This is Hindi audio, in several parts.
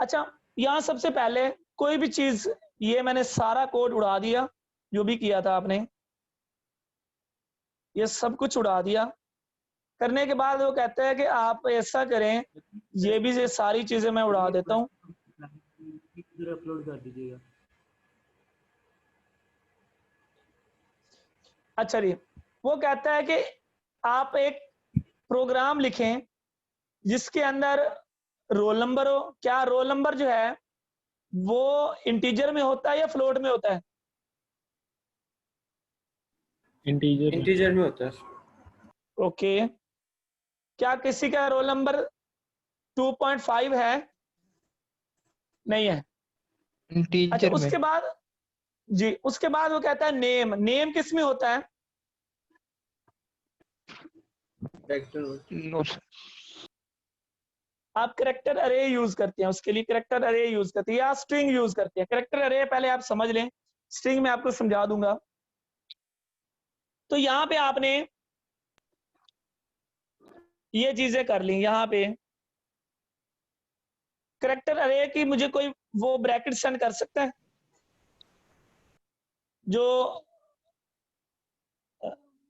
अच्छा, यहाँ सबसे पहले कोई भी चीज, ये मैंने सारा कोड उड़ा दिया, जो भी किया था आपने, ये सब कुछ उड़ा दिया। करने के बाद वो कहते हैं कि आप ऐसा करें, ये भी ये सारी चीजें मैं उड़ा देता हूँ। अपलोड कर दीजिएगा। अच्छा जी, वो कहता है कि आप एक प्रोग्राम लिखें जिसके अंदर रोल नंबर हो। क्या रोल नंबर जो है वो इंटीजर में होता है या फ्लोट में होता है? इंटीजर में होता है। ओके, क्या किसी का रोल नंबर 2.5 है? नहीं है। अच्छा, इंटीजर में। उसके बाद जी, उसके बाद वो कहता है नेम। नेम किस में होता है? No sir. आप करेक्टर अरे यूज करते हैं, उसके लिए करेक्टर अरे यूज करते हैं या स्ट्रिंग यूज करते हैं। करेक्टर अरे पहले आप समझ लें, स्ट्रिंग में आपको समझा दूंगा। तो यहाँ पे आपने ये चीजें कर ली। यहाँ पे करेक्टर अरे की मुझे कोई वो ब्रैकेट सेंड कर सकता है जो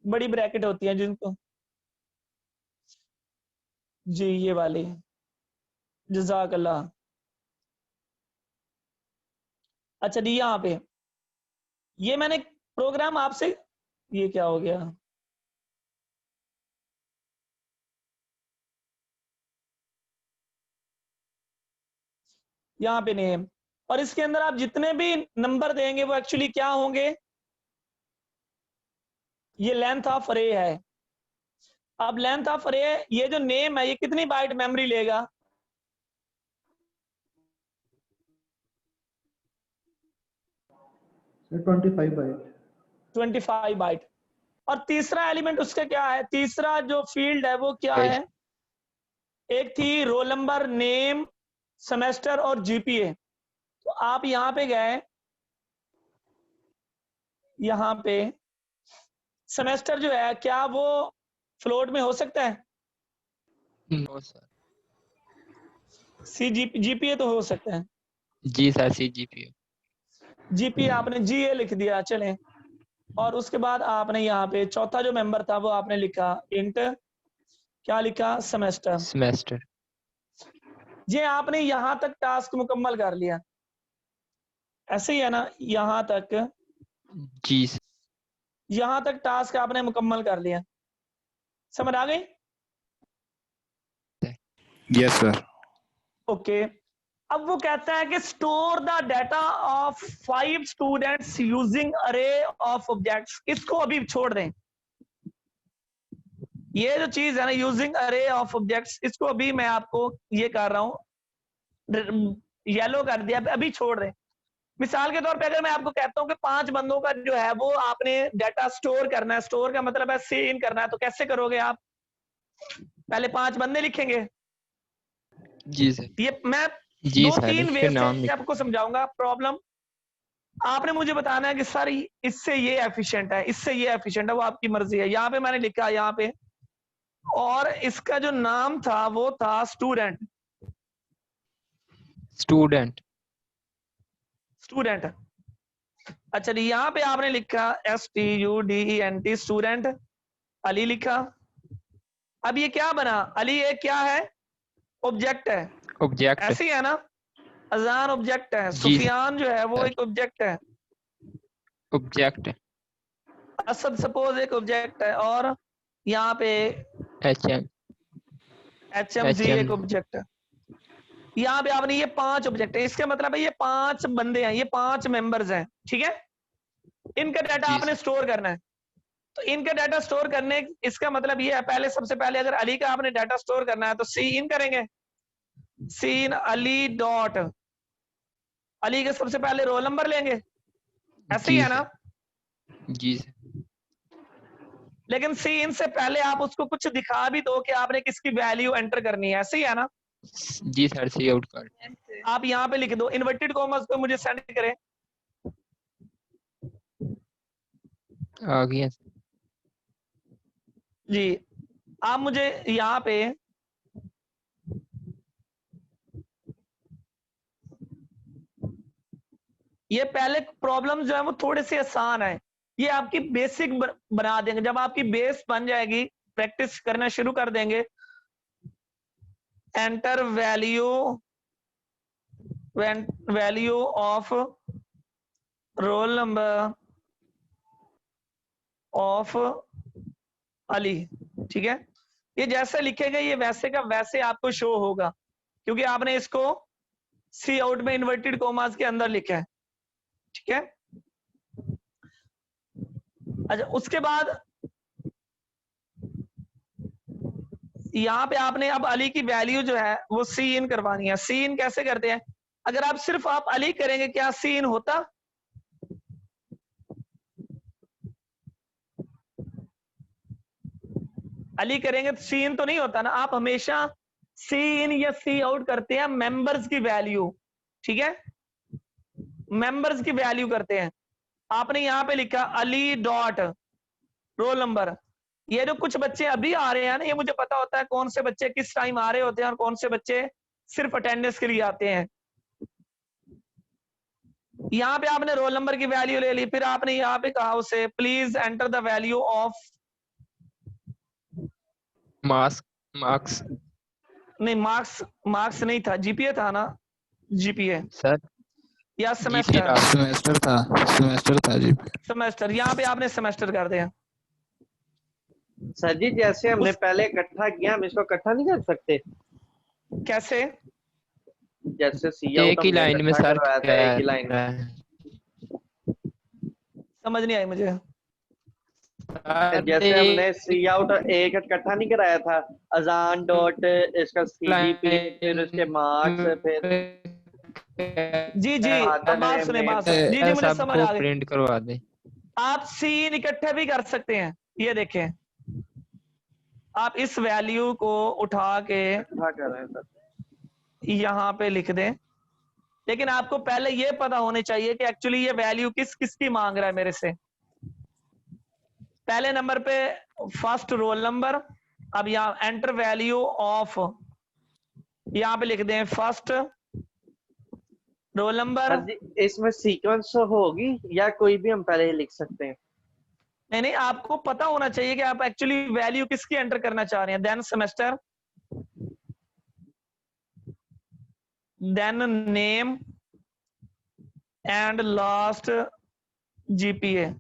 बड़ी ब्रैकेट होती है जिनको, जी ये वाली, जज़ाक अल्लाह। अच्छा जी, यहाँ पे ये मैंने प्रोग्राम आपसे, ये क्या हो गया? यहाँ पे नेम, और इसके अंदर आप जितने भी नंबर देंगे वो एक्चुअली क्या होंगे? ये लेंथ ऑफ अरे है। अब लेंथ ऑफ अरे, ये जो नेम है ये कितनी बाइट मेमोरी लेगा? 25 बाइट। 25 बाइट। और तीसरा एलिमेंट उसका क्या है? तीसरा जो फील्ड है वो क्या है? एक थी रोल नंबर, नेम, सेमेस्टर और जीपीए। तो आप यहाँ पे गए, यहाँ पे सेमेस्टर जो है क्या वो फ्लोट में हो सकता है? No sir. जीपीए तो हो सकता है। जी सर, CGPA। जीपीए आपने जीए लिख दिया, चलें। और उसके बाद आपने यहाँ पे चौथा जो मेंबर था वो आपने लिखा इंट, क्या लिखा? सेमेस्टर। सेमेस्टर। ये आपने यहाँ तक टास्क मुकम्मल कर लिया, ऐसे ही है ना? यहाँ तक, जी सर। यहाँ तक टास्क आपने मुकम्मल कर लिया। समझ आ गई? Yes sir. ओके। अब वो कहता है कि store the data of 5 students using अरे ऑफ ऑब्जेक्ट्स। इसको अभी छोड़ दें, ये जो चीज है ना यूजिंग अरे ऑफ ऑब्जेक्ट्स, इसको अभी मैं आपको ये कर रहा हूं, येलो कर दिया, अभी छोड़ दें। मिसाल के तौर पे अगर मैं आपको कहता हूं कि 5 बंदों का जो है वो आपने डाटा स्टोर करना है, स्टोर का मतलब है सी इन करना है, तो कैसे करोगे आप? पहले 5 बंदे लिखेंगे। जी सर। ये मैं जी सर, 2-3 वे फिर नाम से लिख। आपको समझाऊंगा। प्रॉब्लम आपने मुझे बताना है कि सर इससे ये एफिशिएंट है, इससे ये एफिशिएंट है, वो आपकी मर्जी है। यहाँ पे मैंने लिखा यहाँ पे, और इसका जो नाम था वो था स्टूडेंट। स्टूडेंट। स्टूडेंट। अच्छा जी, यहाँ पे आपने लिखा STUDENT, स्टूडेंट। अली लिखा। अब ये क्या बना? अली ये क्या है? ऑब्जेक्ट है। ऑब्जेक्ट। ऐसे ही है ना? अजान ऑब्जेक्ट है, जी सुफियान जो है वो सर। एक ऑब्जेक्ट है, ऑब्जेक्ट। असद सपोज एक ऑब्जेक्ट है, और यहाँ पे HM। HMG HM। एक ऑब्जेक्ट है। यहाँ पे आपने ये 5 ऑब्जेक्ट है, इसका मतलब है ये 5 बंदे हैं, ये 5 मेंबर्स हैं, ठीक है? इनका डाटा जी आपने सर। स्टोर करना है। तो इनका डाटा स्टोर करने, इसका मतलब ये है, पहले सबसे पहले अगर अली का आपने डाटा स्टोर करना है तो सी इन करेंगे, सी इन अली डॉट, अली के सबसे पहले रोल नंबर लेंगे, ऐसे ही जी है ना? सर। जी सर। लेकिन सी इन से पहले आप उसको कुछ दिखा भी दो कि आपने किसकी वैल्यू एंटर करनी है, ऐसे ही है ना? जी सर, सी आउट कर। आप यहाँ पे लिख दो, इन्वर्टेड कॉमर्स पे मुझे सेंड करें। आ गया। जी, आप मुझे यहाँ पे ये पहले प्रॉब्लम जो है वो थोड़े से आसान है, ये आपकी बेसिक बना देंगे। जब आपकी बेस बन जाएगी, प्रैक्टिस करना शुरू कर देंगे, enter value of roll number of Ali, ठीक है। ये जैसे लिखेगा ये वैसे का वैसे आपको शो होगा, क्योंकि आपने इसको सी आउट में इन्वर्टेड कोमास के अंदर लिखा है, ठीक है। अच्छा, उसके बाद यहाँ पे आपने अब अली की वैल्यू जो है वो सी इन करवानी है। सी इन कैसे करते हैं? अगर आप सिर्फ आप अली करेंगे, क्या सी इन होता? अली करेंगे तो सी इन तो नहीं होता ना। आप हमेशा सी इन या सी आउट करते हैं मेंबर्स की वैल्यू, ठीक है, मेंबर्स की वैल्यू करते हैं। आपने यहां पे लिखा अली डॉट रोल नंबर। ये जो कुछ बच्चे अभी आ रहे हैं ना, ये मुझे पता होता है कौन से बच्चे किस टाइम आ रहे होते हैं और कौन से बच्चे सिर्फ अटेंडेंस के लिए आते हैं। यहाँ पे आपने रोल नंबर की वैल्यू ले ली, फिर आपने यहाँ पे कहा उसे please enter the value of marks नहीं, मार्क्स नहीं था, जीपीए था ना, जीपीए सर, या सेमेस्टर? सेमेस्टर था जी। सेमेस्टर, यहाँ पे आपने सेमेस्टर कर दिया। सर जी जैसे हमने पहले इकट्ठा किया, हम इसको इकट्ठा नहीं कर सकते? कैसे? जैसे सी एक ही लाइन में सर एक ही लाइन में। समझ नहीं आई मुझे। जैसे हमने सी आउट एक इकट्ठा नहीं कराया था, अजान डॉट इसका सीजीपी, फिर उसके मार्क्स, फिर जी अब बात सुने, बात सुने। जी मुझे समझ आ गई। प्रिंट करवा दे। आप सीन इकट्ठे भी कर सकते हैं। ये देखें, आप इस वैल्यू को उठा के यहाँ पे लिख दें, लेकिन आपको पहले ये पता होने चाहिए कि एक्चुअली ये वैल्यू किसकी मांग रहा है मेरे से। पहले नंबर पे फर्स्ट रोल नंबर। अब यहाँ एंटर वैल्यू ऑफ, यहाँ पे लिख दें फर्स्ट रोल नंबर। इसमें सीक्वेंस होगी या कोई भी हम पहले ही लिख सकते हैं? नहीं, आपको पता होना चाहिए कि आप एक्चुअली वैल्यू किसकी एंटर करना चाह रहे हैं। Then semester, then name and last GPA.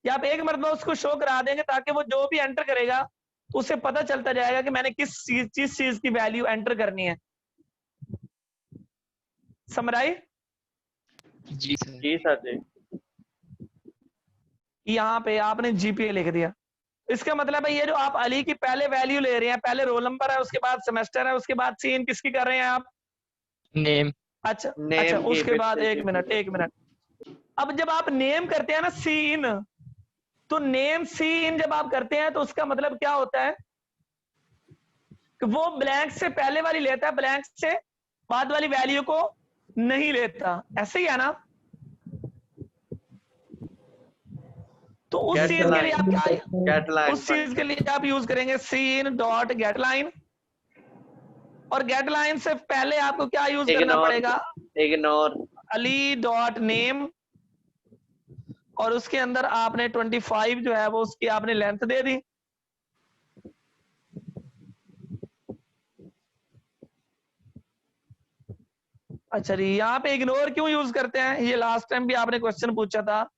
या आप एक मरतबा उसको शो करा देंगे ताकि वो जो भी एंटर करेगा उसे पता चलता जाएगा कि मैंने किस चीज की वैल्यू एंटर करनी है। समझाई? जी सर। जी सर जी। यहाँ पे आपने जीपीए लिख दिया। इसका मतलब है ये जो आप अली की पहले वैल्यू ले रहे हैं, पहले रोल नंबर है, उसके बाद सेमेस्टर है, उसके बाद सीन किसकी कर रहे हैं आप? नेम। अच्छा, उसके बाद एक मिनट। अब जब आप नेम करते हैं ना सीन, तो नेम सीन जब आप करते हैं तो उसका मतलब क्या होता है कि वो ब्लैंक से पहले वाली लेता है, ब्लैंक से बाद वाली वैल्यू को नहीं लेता। ऐसे ही है ना? तो उस चीज के लिए आप क्या, उस चीज के लिए आप यूज करेंगे सीन डॉट गेट लाइन। और गेट लाइन से पहले आपको क्या यूज करना पड़ेगा? इग्नोर अली डॉट नेम, और उसके अंदर आपने 25 जो है वो उसकी आपने लेंथ दे दी। अच्छा जी, यहाँ पे इग्नोर क्यों यूज करते हैं? ये लास्ट टाइम भी आपने क्वेश्चन पूछा था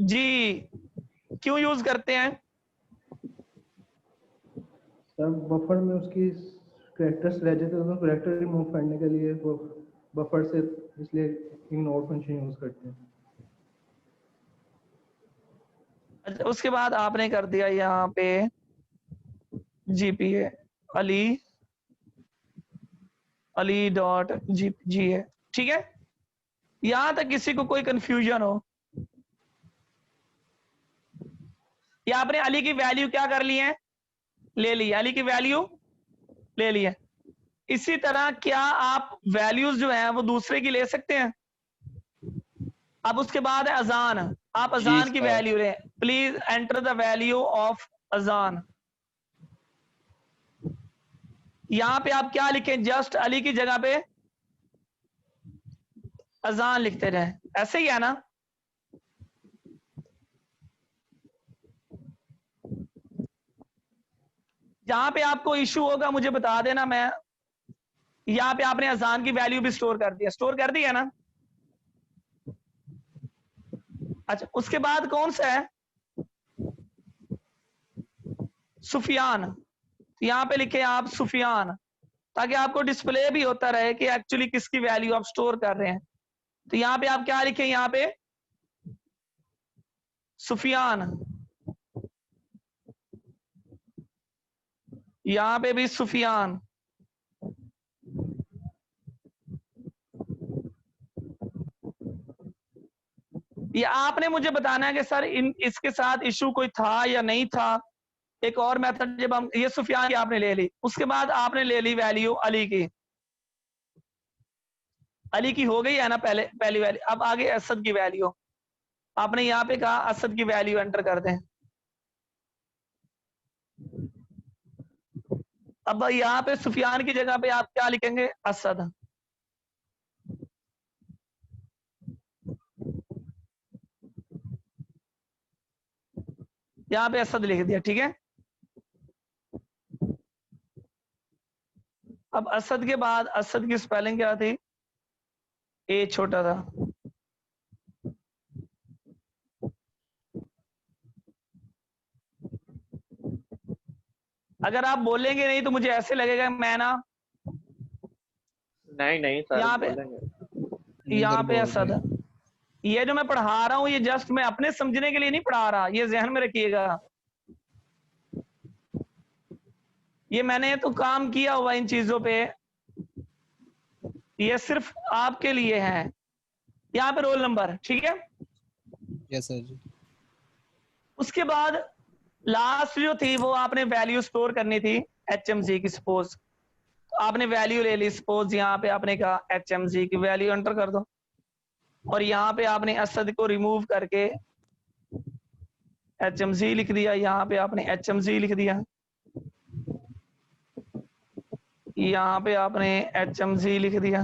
जी, क्यों यूज करते हैं? सर बफर में उसकी कैरेक्टर्स रह जाते हैं, तो कैरेक्टर रिमूव करने के लिए वो बफर से, इसलिए इग्नोर फंक्शन यूज करते हैं। अच्छा, उसके बाद आपने कर दिया यहाँ पे जीपीए अली डॉट जी है, ठीक है। यहां तक किसी को कोई कंफ्यूजन हो? या आपने अली की वैल्यू क्या कर ली है? ले ली, अली की वैल्यू ले ली है। इसी तरह क्या आप वैल्यूज जो है वो दूसरे की ले सकते हैं? अब उसके बाद है अजान। आप अजान की वैल्यू लें, please enter the value of अजान। यहां पे आप क्या लिखें? जस्ट अली की जगह पे अजान लिखते जाए, ऐसे ही है ना। जहां पे आपको इशू होगा मुझे बता देना, मैं यहाँ पे आपने अजान की वैल्यू भी स्टोर कर दी है ना। अच्छा, उसके बाद कौन सा है, सुफियान। यहाँ पे लिखे आप सुफियान, ताकि आपको डिस्प्ले भी होता रहे कि एक्चुअली किसकी वैल्यू आप स्टोर कर रहे हैं। तो यहाँ पे आप क्या लिखें, यहाँ पे सुफियान, यहाँ पे भी सुफियान। ये आपने मुझे बताना है कि सर इसके साथ इशू कोई था या नहीं था। एक और मेथड, जब हम ये सुफियान की आपने ले ली, उसके बाद आपने ले ली वैल्यू अली की। अली की हो गई है ना पहली वैल्यू। अब आगे असद की वैल्यू आपने यहाँ पे कहा असद की वैल्यू एंटर कर दें। अब यहाँ पे सुफियान की जगह पे आप क्या लिखेंगे, असद। यहाँ पे असद लिख दिया, ठीक है। अब असद के बाद असद की स्पेलिंग क्या थी, ए छोटा था। अगर आप बोलेंगे नहीं तो मुझे ऐसे लगेगा मैं ना, नहीं सर यहाँ पे बोलेंगे। यहाँ पे बोल असद। ये जो मैं पढ़ा रहा हूँ ये जस्ट मैं अपने समझने के लिए नहीं पढ़ा रहा, ये जहन में रखिएगा। ये मैंने तो काम किया हुआ इन चीजों पे, ये सिर्फ आपके लिए है। यहाँ पे रोल नंबर, ठीक है। यस सर जी। उसके बाद लास्ट जो थी वो आपने वैल्यू स्टोर करनी थी HMG की। सपोज आपने वैल्यू ले ली, सपोज यहाँ पे आपने कहा HMG की वैल्यू एंटर कर दो, और यहाँ पे आपने असद को रिमूव करके HMG लिख दिया। यहाँ पे आपने HMG लिख दिया, यहाँ पे आपने HMG लिख दिया,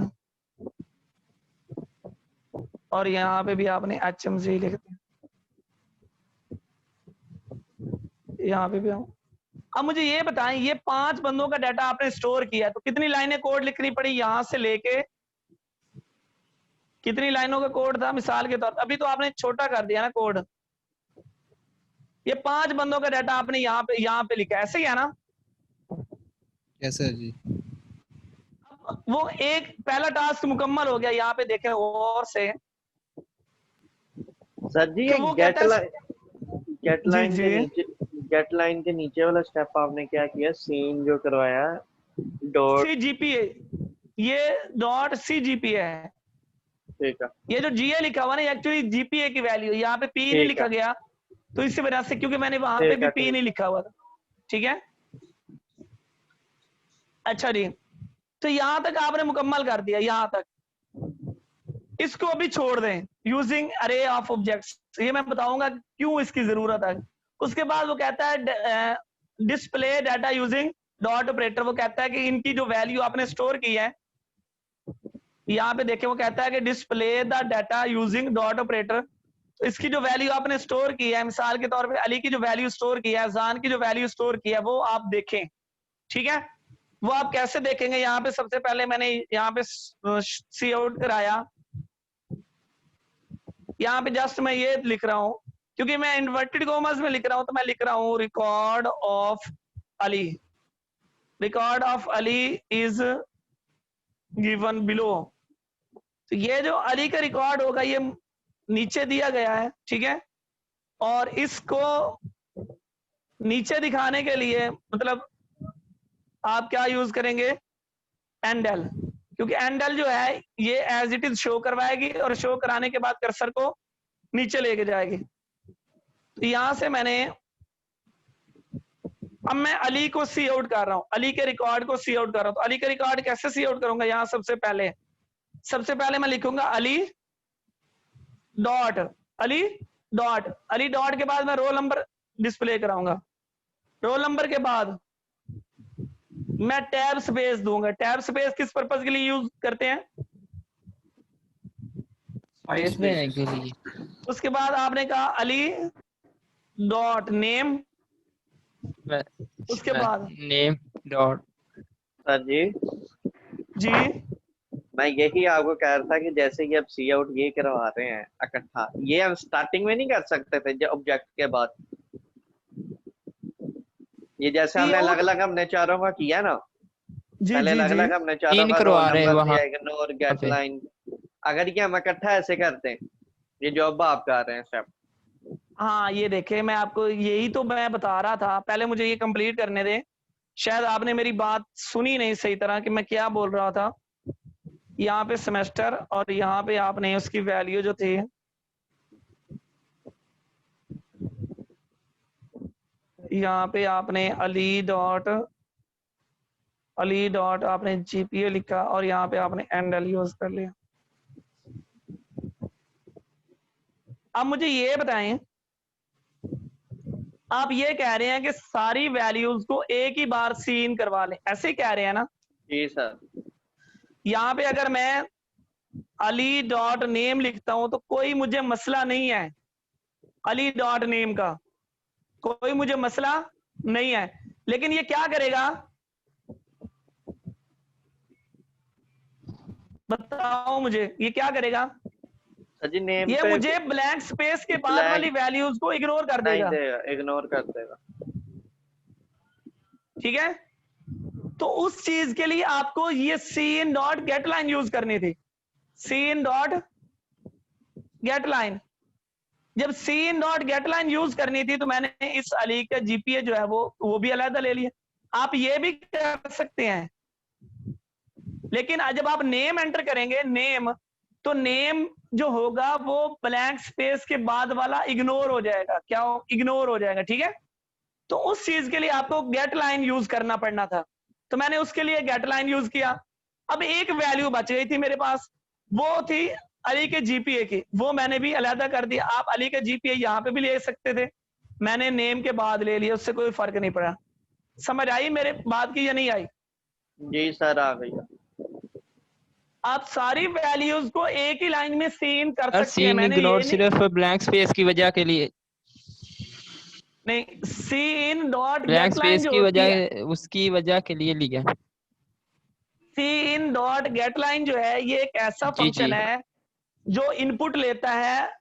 और यहाँ पे भी आपने HMG लिख दिया, यहाँ पे भी। अब मुझे ये बताएं, ये 5 बंदों का डाटा आपने स्टोर किया तो कितनी लाइनें कोड लिखनी पड़ी, यहां से लेके कितनी लाइनों का कोड था। मिसाल के तौर पर अभी तो आपने छोटा कर दिया ना कोड, ये 5 बंदों का डाटा आपने यहाँ पे लिखा, ऐसे ही है ना। यस सर जी। वो एक पहला टास्क मुकम्मल हो गया। यहाँ पे देखें और से सर जी, कि वो कहता है गेट लाइन के नीचे वाला स्टेप आपने क्या किया, सीन जो करवाया डॉट CGPA, ये डॉट CGPA है। ठीक है, ये जो GA लिखा हुआ ना एक्चुअली GPA की वैल्यू, यहाँ पे P नहीं ठीक लिखा है। गया, तो इसी वजह से, क्योंकि मैंने वहां पे ठीक भी है, P ठीक। नहीं लिखा हुआ था, ठीक है। अच्छा जी, तो यहां तक आपने मुकम्मल कर दिया, यहां तक। इसको अभी छोड़ दें, यूजिंग अरे ऑफ ऑब्जेक्ट्स, ये मैं बताऊंगा क्यों इसकी जरूरत है। उसके बाद वो कहता है display data using dot operator. वो कहता है कि इनकी जो वैल्यू आपने स्टोर की है, यहाँ पे देखें वो कहता है कि display the data using dot operator. तो इसकी जो वैल्यू आपने स्टोर की है, मिसाल के तौर पे अली की जो वैल्यू स्टोर की है, जान की जो वैल्यू स्टोर की है, वो आप देखें, ठीक है। वो आप कैसे देखेंगे, यहाँ पे सबसे पहले मैंने यहाँ पे सी आउट कराया। यहाँ पे जस्ट मैं ये लिख रहा हूं, क्योंकि मैं इन्वर्टेड कॉमर्स में लिख रहा हूं, तो मैं लिख रहा हूं record of Ali. Record of Ali is given below. तो ये जो अली का रिकॉर्ड होगा ये नीचे दिया गया है, ठीक है। और इसको नीचे दिखाने के लिए मतलब आप क्या यूज करेंगे, एंडल, क्योंकि एंडल जो है ये एज इट इज शो करवाएगी, और शो कराने के बाद कर्सर को नीचे लेके जाएगी। तो यहां से मैंने, अब मैं अली को सी आउट कर रहा हूं, अली के रिकॉर्ड को सी आउट कर रहा हूं। तो अली का रिकॉर्ड कैसे सी आउट करूंगा, यहां सबसे पहले मैं लिखूंगा अली डॉट अली डॉट के बाद मैं रोल नंबर डिस्प्ले कराऊंगा। रोल नंबर के बाद मैं टैब स्पेस दूंगा। टैब स्पेस किस पर्पज के लिए यूज करते हैं, इसमें के लिए उसके बाद आपने कहा अली डॉट नेम, उसके बाद नेम डॉट सर जी जी मैं यही आपको कह रहा था कि जैसे कि अब सी आउट ये करवा रहे हैं इकट्ठा, ये हम स्टार्टिंग में नहीं कर सकते थे जो ऑब्जेक्ट के बाद? ये जैसे हमने अलग Cout- अलग हमने चारों का किया ना, जी पहले जी अलग जी अलग हमने चारों तीन का करवा रोल रहे हैं नंबर वहाँ दिया, इग्नोर गेट पे। लाइन, अगर ये हम इकट्ठा ऐसे करते हैं, ये जो अब आप कर रहे हैं स्टेप। हाँ ये देखे, मैं आपको यही तो मैं बता रहा था, पहले मुझे ये कंप्लीट करने दे, शायद आपने मेरी बात सुनी नहीं सही तरह कि मैं क्या बोल रहा था। यहाँ पे सेमेस्टर और यहाँ पे आपने उसकी वैल्यू जो थी, यहाँ पे आपने अली डॉट आपने जीपीए लिखा और यहाँ पे आपने एंड यूज कर लिया। अब मुझे ये बताएं, आप ये कह रहे हैं कि सारी वैल्यूज को एक ही बार सीन करवा लें, ऐसे ही कह रहे हैं ना? जी सर। यहाँ पे अगर मैं अली डॉट नेम लिखता हूं तो कोई मुझे मसला नहीं है, अली डॉट नेम का कोई मुझे मसला नहीं है, लेकिन ये क्या करेगा बताओ मुझे, ये क्या करेगा? सर जी नेम ये पे मुझे ब्लैंक स्पेस के बाद ब्लैंक वाली वैल्यूज को इग्नोर कर नहीं देगा, देगा, इग्नोर कर देगा। ठीक है? तो उस चीज के लिए आपको ये cin dot getline use करनी थी, cin dot getline. जब cin dot getline use करनी थी तो मैंने इस अली का जीपीए जो है वो भी अलग ले लिया। आप ये भी कर सकते हैं, लेकिन जब आप नेम एंटर करेंगे नेम, तो नेम जो होगा वो ब्लैंक स्पेस के बाद वाला इग्नोर हो जाएगा, क्या इग्नोर हो जाएगा, ठीक है? तो उस चीज के लिए आपको गेट लाइन यूज करना पड़ना था, तो मैंने उसके लिए गेट लाइन यूज किया। अब एक वैल्यू बच गई थी मेरे पास, वो थी अली के जीपीए की, वो मैंने भी अलहदा कर दिया। आप अली का जीपीए यहाँ पे भी ले सकते थे, मैंने नेम के बाद ले लिया, उससे कोई फर्क नहीं पड़ा। समझ आई मेरे बात की या नहीं आई? जी सर आ गई। आप सारी वैल्यूज को एक ही लाइन में सीन कर और सकते हैं, सीन मैंने ये इग्नोर नहीं, सिर्फ ब्लैंक स्पेस की वजह के लिए, नहीं cin dot blank get line space जो की होती है, वजह उसकी वजह के लिए लिया। सी इन डॉट गेट लाइन जो है ये एक ऐसा जी जी फंक्शन है जो इनपुट लेता है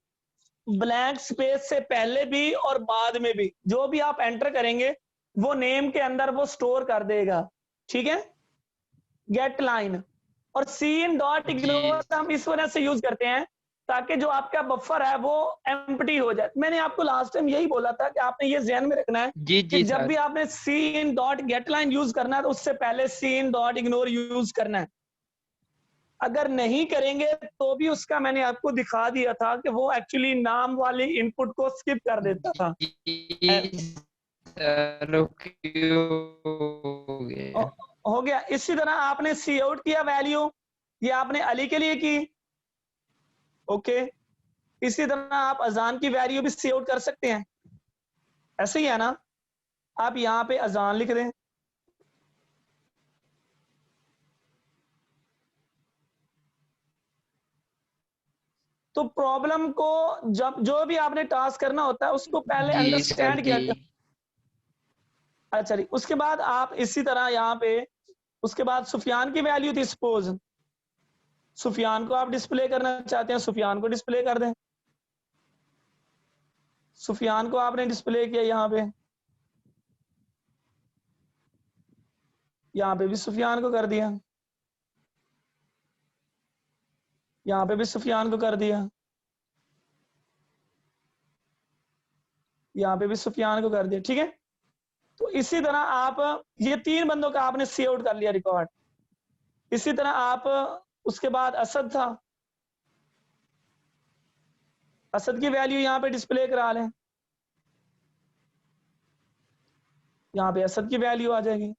ब्लैंक स्पेस से पहले भी और बाद में भी, जो भी आप एंटर करेंगे वो नेम के अंदर वो स्टोर कर देगा, ठीक है? गेट लाइन और सी इन डॉट जी इग्नोर हम इस वजह से यूज करते हैं ताकि जो आपका बफर है वो एम्प्टी हो जाए। मैंने आपको लास्ट टाइम यही बोला था कि आपने ये ध्यान में रखना है जी कि जी जब सर। भी आपने cin dot getline use करना है तो उससे पहले cin dot ignore use करना है। अगर नहीं करेंगे तो भी उसका मैंने आपको दिखा दिया था कि वो एक्चुअली नाम वाली इनपुट को स्किप कर देता था। सर हो गया। इसी तरह आपने सी आउट किया वैल्यू, ये आपने अली के लिए की, ओके। इसी तरह आप अजान की वैल्यू भी सी आउट कर सकते हैं, ऐसे ही है ना? आप यहाँ पे अजान लिख दें, तो प्रॉब्लम को जब जो भी आपने टास्क करना होता है उसको पहले जी सर अंडरस्टैंड जी। किया। अच्छा जी, उसके बाद आप इसी तरह यहाँ पे, उसके बाद सुफियान की वैल्यू थी, सपोज सुफियान को आप डिस्प्ले करना चाहते हैं, सुफियान को डिस्प्ले कर दें। सुफियान को आपने डिस्प्ले किया यहाँ पे भी सुफियान को कर दिया, यहाँ पे भी सुफियान को कर दिया, यहाँ पे भी सुफियान को कर दिया, ठीक है? तो इसी तरह आप ये 3 बंदों का आपने सी आउट कर लिया रिकॉर्ड। इसी तरह आप उसके बाद असद था, असद की वैल्यू यहाँ पे डिस्प्ले करा लें, यहाँ पे असद की वैल्यू आ जाएगी।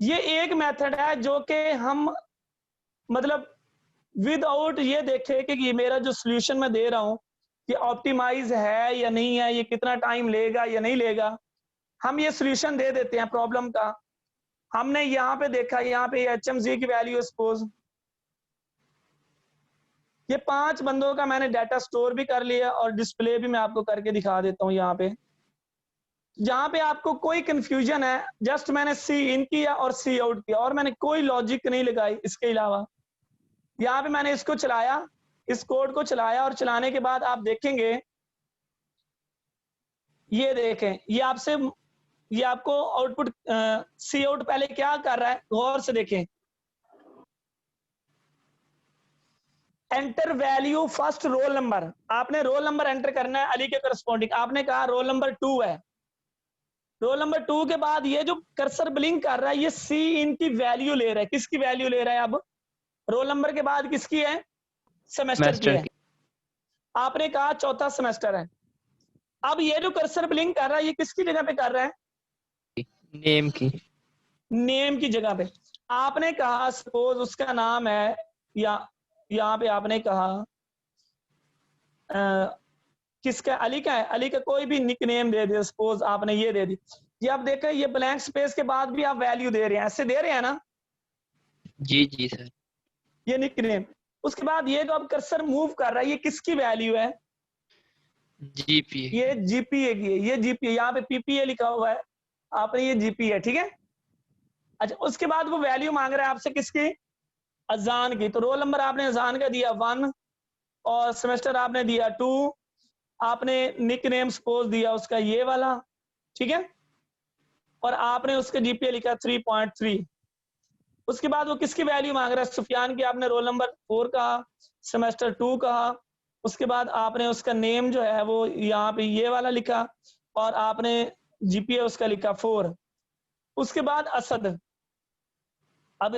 ये एक मेथड है जो कि हम मतलब विदाउट ये देखे कि ये मेरा जो सॉल्यूशन मैं दे रहा हूं कि ऑप्टिमाइज है या नहीं है, ये कितना टाइम लेगा या नहीं लेगा, हम ये सॉल्यूशन दे देते हैं प्रॉब्लम का, हमने यहाँ पे देखा, यहाँ पे HMZ की वैल्यू सपोज ये 5 बंदों का मैंने डाटा स्टोर भी कर लिया और डिस्प्ले भी मैं आपको करके दिखा देता हूँ। यहाँ पे जहां पे आपको कोई कंफ्यूजन है, जस्ट मैंने सी इन किया और सी आउट किया और मैंने कोई लॉजिक नहीं लगाई इसके अलावा। यहाँ पे मैंने इसको चलाया, इस कोड को चलाया और चलाने के बाद आप देखेंगे, ये देखें, ये आपको आउटपुट सी आउट पहले क्या कर रहा है, गौर से देखें। Enter value first roll number, आपने रोल नंबर एंटर करना है अली के करस्पॉन्डिंग। आपने कहा रोल नंबर 2 है। रोल नंबर 2 के बाद ये जो कर्सर ब्लिंक कर रहा है, ये सी इन की वैल्यू ले रहा है। किसकी वैल्यू ले रहा है? अब रोल नंबर के बाद किसकी है? सेमेस्टर की है। आपने कहा चौथा सेमेस्टर है। अब ये जो कर्सर ब्लिंक कर रहा है, ये किसकी जगह पे कर रहा है? नेम की। नेम की जगह पे। आपने कहा सपोज उसका नाम है, या यहाँ पे आपने कहा किसका, अली का है, अली का कोई भी निक नेम दे दिया, सपोज आपने ये दे दी। ये आप देखें, ये ब्लैंक स्पेस के बाद भी आप वैल्यू दे रहे हैं, ऐसे दे रहे हैं ना? जी जी सर। ये निक नेम। उसके बाद ये जो अब कर्सर मूव कर रहा है, ये किसकी वैल्यू है? जीपीए। ये जीपीए की है। ये जीपीए, यहाँ पे पीपीए लिखा हुआ है, आपने ये जीपीए है, ठीक है। अच्छा, उसके बाद वो वैल्यू मांग रहा है आपसे किसकी? अजान की। तो रोल नंबर आपने अजान का दिया 1 और सेमेस्टर आपने दिया 2, आपने निक नेम सपोज दिया उसका ये वाला, ठीक है, और आपने उसका जीपीए लिखा 3.3। उसके बाद वो किसकी वैल्यू मांग रहा है? सुफियान की। आपने रोल नंबर 4 कहा, सेमेस्टर 2 कहा, उसके बाद आपने उसका नेम जो है वो यहाँ पे ये वाला लिखा और आपने जीपीए उसका लिखा 4। उसके बाद असद। अब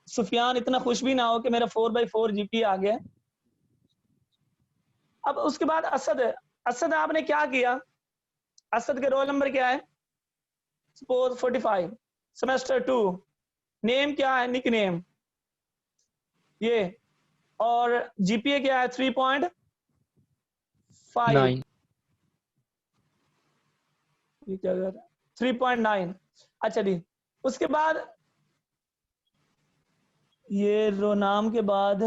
सुफियान इतना खुश भी ना हो कि मेरा 4/4 जीपीए आ गया। अब उसके बाद असद है। असद आपने क्या किया? असद के रोल नंबर क्या है? सपोज 45, सेमेस्टर 2, नेम क्या है? निक नेम ये, और जीपीए क्या है? 3.5। 9। ये क्या कर 3.9। अच्छा जी, उसके बाद ये रो नाम के बाद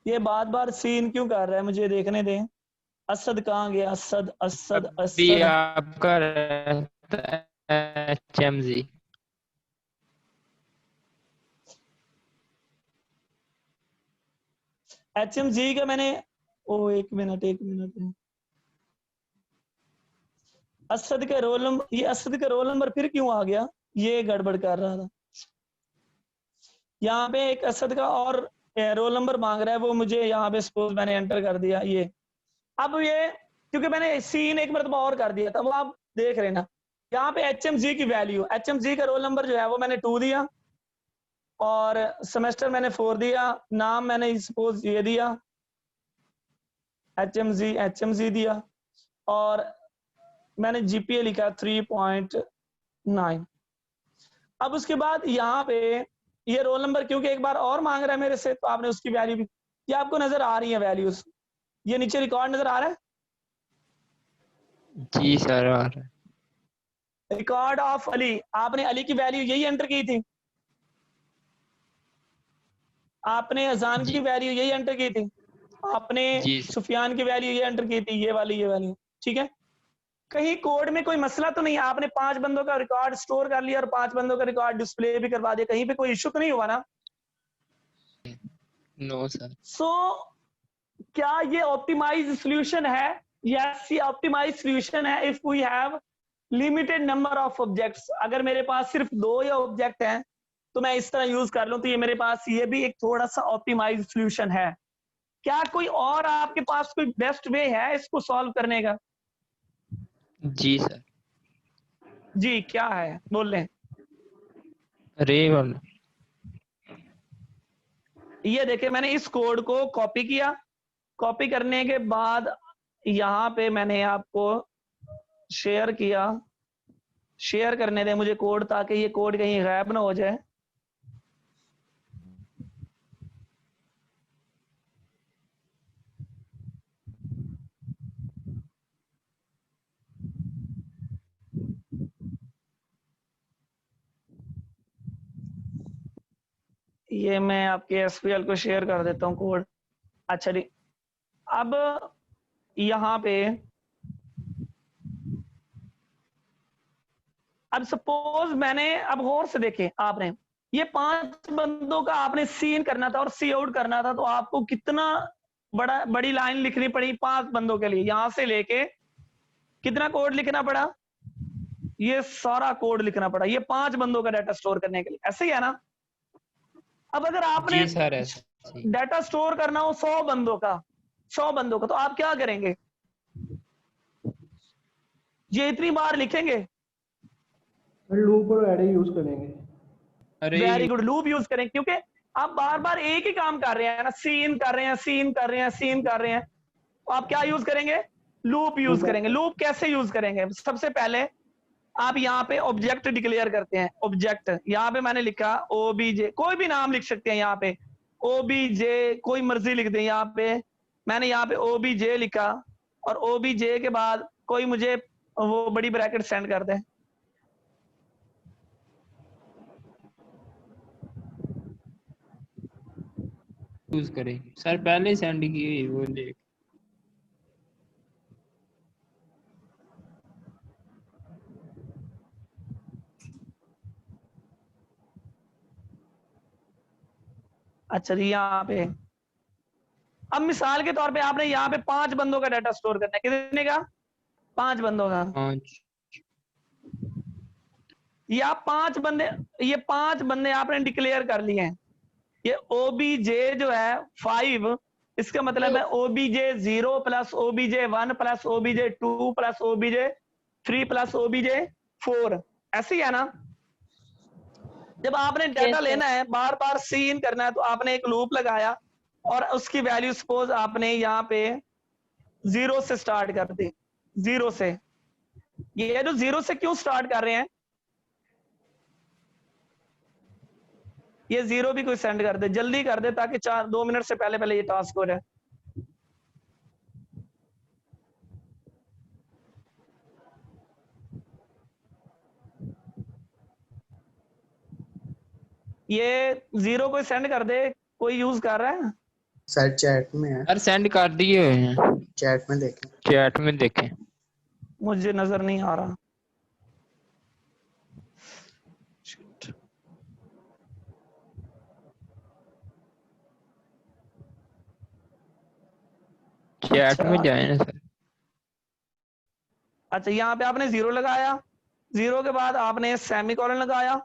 ये बार बार सीन क्यों कर रहा है? मुझे देखने दें। असद कहाँ गया? असद असद अभी असद। आपका रहता है HMZ। HMG का मैंने, ओ एक मिनट, असद का रोल नंबर, ये असद का रोल नंबर फिर क्यों आ गया? ये गड़बड़ कर रहा था। यहाँ पे एक असद का और रोल नंबर मांग रहा है, वो मुझे यहाँ पे सपोज मैंने एंटर कर दिया ये। अब ये क्योंकि मैंने सीन एक मरतबा और कर दिया था, वो आप देख रहे ना। यहाँ पे HMG की वैल्यू, HMG का रोल नंबर जो है वो मैंने 2 दिया और सेमेस्टर मैंने 4 दिया, नाम मैंने सपोज ये दिया, HMZ दिया, और मैंने जीपीए लिखा 3.9। अब उसके बाद यहाँ पे ये रोल नंबर क्योंकि एक बार और मांग रहा है मेरे से, तो आपने उसकी वैल्यू भी, ये आपको नजर आ रही है वैल्यूज, ये नीचे रिकॉर्ड नजर आ रहा है, जी सर आ रहा है। Record of Ali. आपने अली की वैल्यू यही एंटर की थी, आपने अजान जी की वैल्यू यही एंटर की थी, आपने जी सुफियान की वैल्यू ये एंटर की थी, ये वैल्यू, ठीक है। कहीं कोड में कोई मसला तो नहीं? आपने 5 बंदों का रिकॉर्ड स्टोर कर लिया और 5 बंदों का रिकॉर्ड डिस्प्ले भी करवा दिया, कहीं पे कोई इशू तो नहीं हुआ ना? No sir. सो क्या ये ऑप्टिमाइज सॉल्यूशन है? यस, ये ऑप्टिमाइज सॉल्यूशन है if we have limited number of objects. अगर मेरे पास सिर्फ 2 या ऑब्जेक्ट हैं तो मैं इस तरह यूज कर लूं, तो ये मेरे पास ये भी एक थोड़ा सा ऑप्टिमाइज सॉल्यूशन है। क्या कोई और आपके पास कोई बेस्ट वे है इसको सॉल्व करने का? जी सर। जी क्या है, बोल लें। रे वाला। ये देखिए, मैंने इस कोड को कॉपी किया, कॉपी करने के बाद यहाँ पे मैंने आपको शेयर किया। शेयर करने दें मुझे कोड, ताकि ये कोड कहीं गायब ना हो जाए। ये मैं आपके एसपीएल को शेयर कर देता हूँ कोड। अच्छा जी, अब यहाँ पे अब सपोज मैंने, अब गौर से देखे आपने, ये 5 बंदों का आपने सीन करना था और सी आउट करना था, तो आपको कितना बड़ी लाइन लिखनी पड़ी 5 बंदों के लिए। यहां से लेके कितना कोड लिखना पड़ा, ये सारा कोड लिखना पड़ा, ये 5 बंदों का डाटा स्टोर करने के लिए। ऐसे ही है ना। अब अगर आपने जी सर ऐसे ही। डाटा स्टोर करना हो 100 बंदों का, 100 बंदों का, तो आप क्या करेंगे, ये इतनी बार लिखेंगे। लूप और एरे यूज करेंगे। अरे वेरी गुड, लूप यूज करें, क्योंकि आप बार बार एक ही काम कर रहे हैं ना, सीन कर रहे हैं, सीन कर रहे हैं, सीन कर रहे हैं, तो आप क्या यूज करेंगे, लूप यूज करेंगे। लूप कैसे यूज करेंगे, सबसे पहले आप यहाँ पे ऑब्जेक्ट डिक्लेयर करते हैं। ऑब्जेक्ट यहाँ पे मैंने लिखा ओबीजे, कोई भी नाम लिख सकते हैं यहाँ पे, ओबीजे कोई मर्जी लिख दें। यहाँ पे मैंने यहाँ पे ओबीजे लिखा, और ओबीजे के बाद कोई मुझे वो बड़ी ब्रैकेट सेंड कर दे। यूज करेंगे सर, पहले सेंड की हुई वो देख। अच्छा जी, यहाँ पे अब मिसाल के तौर पे आपने यहाँ पे 5 बंदों का डाटा स्टोर करना है। कितने का, 5 बंदों का। 5 ये आप 5 बंदे, ये 5 बंदे आपने डिक्लेयर कर लिए हैं। ये ओबीजे जो है 5, इसका मतलब है OBJ 0 plus OBJ 1 plus OBJ 2 plus OBJ 3 plus OBJ 4। ऐसे ही है ना। जब आपने डाटा लेना है, बार बार सीन करना है, तो आपने एक लूप लगाया और उसकी वैल्यू सपोज आपने यहाँ पे 0 से स्टार्ट कर दी। 0 से, ये जो 0 से क्यों स्टार्ट कर रहे हैं, ये 0 भी कोई सेंड कर दे, जल्दी कर दे, ताकि 2 मिनट से पहले पहले ये टास्क हो जाए। ये 0 कोई सेंड कर दे, कोई यूज कर रहा है। सर चैट में है, सर सेंड कर दिए हुए हैं, चैट में देखें। चैट में देखें। मुझे नजर नहीं आ रहा। चैट में जाए ना सर। अच्छा, यहाँ पे आपने 0 लगाया, 0 के बाद आपने सेमीकोलन लगाया,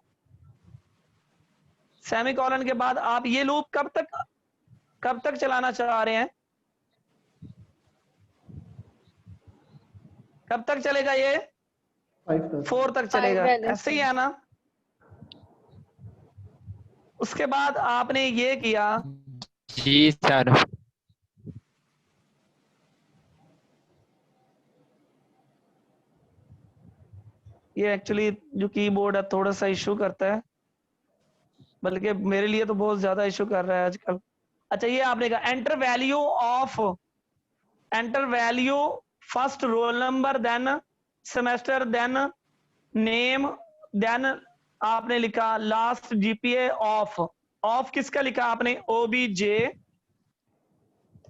सेमीकोलन के बाद आप ये लूप कब तक चलाना चाह रहे हैं, कब तक चलेगा ये, 4 तक चलेगा। ऐसे ही है ना। उसके बाद आपने ये किया, जी सर। ये एक्चुअली जो कीबोर्ड है थोड़ा सा इशू करता है, बल्कि मेरे लिए तो बहुत ज्यादा इशू कर रहा है आजकल। अच्छा, ये आपने कहा enter value of, enter value first roll number, then semester, then name, then आपने लिखा लास्ट जीपीए ऑफ। ऑफ किसका लिखा आपने, ओबीजे,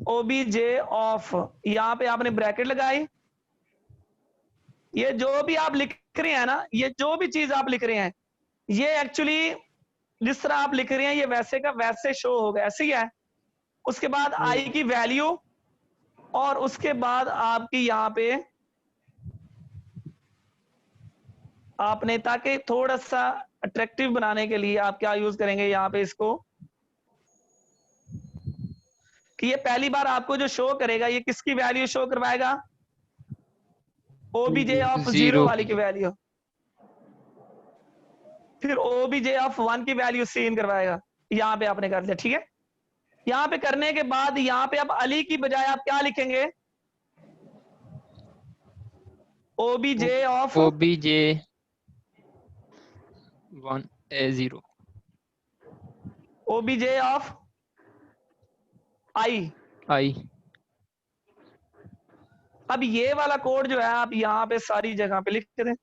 ओबीजे ऑफ। यहाँ पे आपने ब्रैकेट लगाई। ये जो भी आप लिख रहे हैं ना, ये जो भी चीज आप लिख रहे हैं, ये एक्चुअली जिस तरह आप लिख रहे हैं ये वैसे का वैसे शो होगा। ऐसे ही है। उसके बाद आई की वैल्यू, और उसके बाद आपकी यहाँ पे आपने, ताकि थोड़ा सा अट्रैक्टिव बनाने के लिए आप क्या यूज करेंगे यहाँ पे इसको, कि ये पहली बार आपको जो शो करेगा ये किसकी वैल्यू शो करवाएगा, ओबीजे ऑफ 0 वाली की वैल्यू। फिर ओबीजे ऑफ 1 की वैल्यू सीन करवाएगा। यहाँ पे आपने कर दिया, ठीक है। यहाँ पे करने के बाद यहाँ पे अब अली की बजाय आप क्या लिखेंगे, OBJ of OBJ 1A0, OBJ of I. I. अब ये वाला कोड जो है आप यहाँ पे सारी जगह पे लिख दें।